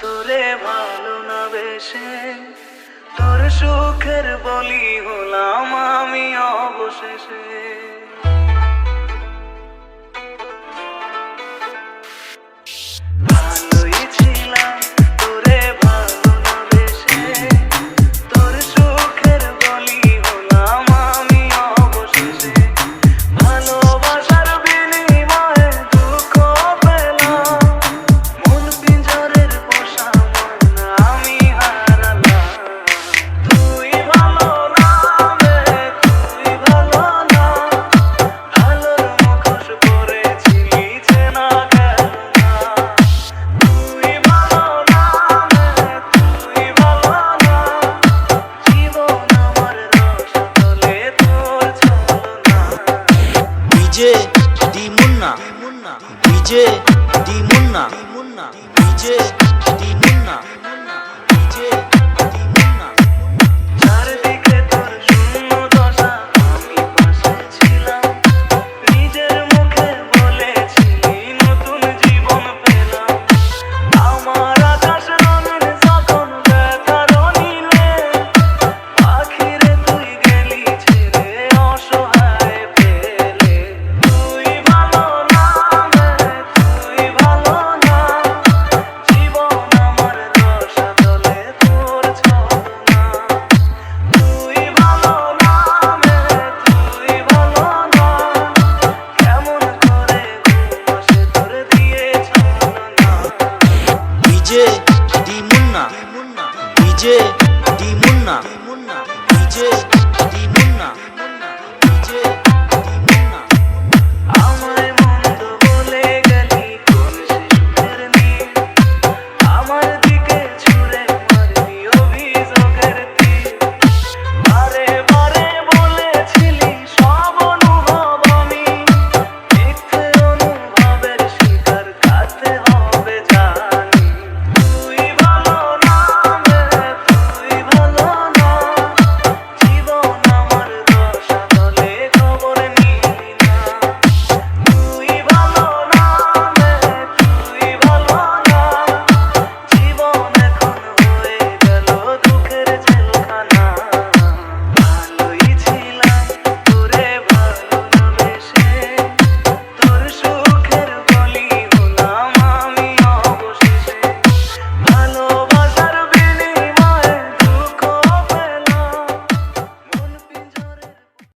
তোরে ভালো না বেশে তোর সুখের বলি হলাম আমি অবশেষে। ভালোই ছিলাম তোরে ভালো না বেশে তোর সুখের বলি হলাম আমি অবশেষে। ভালোবাসার বিনিময়ে দুঃখ পেলাম, মন পিঞ্জরের পোষা মন আমি হারালাম। তুই ভালো না রে, তুই ভালো না, ভালোর মুখোশ পরেছিলি চেনা গেল না। তুই ভালো না রে, তুই ভালো না, জীবন আমার রসতলে তোর ছলনা। DJ D Munna, DJ D Munna, DJ D Munna, DJ D Munna. চারদিকে তোর শূন্য দশা, আমি পাশে ছিলাম, নিজের মুখে বলেছিলি নতুন জীবন পেলাম। আমার আকাশ রঙের যখন দেখার নীলে, পাখিরে তুই গেলি ছেড়ে অসহায় পেলে। তুই ভালো না রে, তুই ভালো না, জীবন আমার রসাতলে তোর ছলনা। তুই ভালো না রে, তুই ভালো না, কেমন করে ঘুম আসে তোর দিয়ে ছলনা। DJ D Munna, DJ D Munna, DJ D Munna.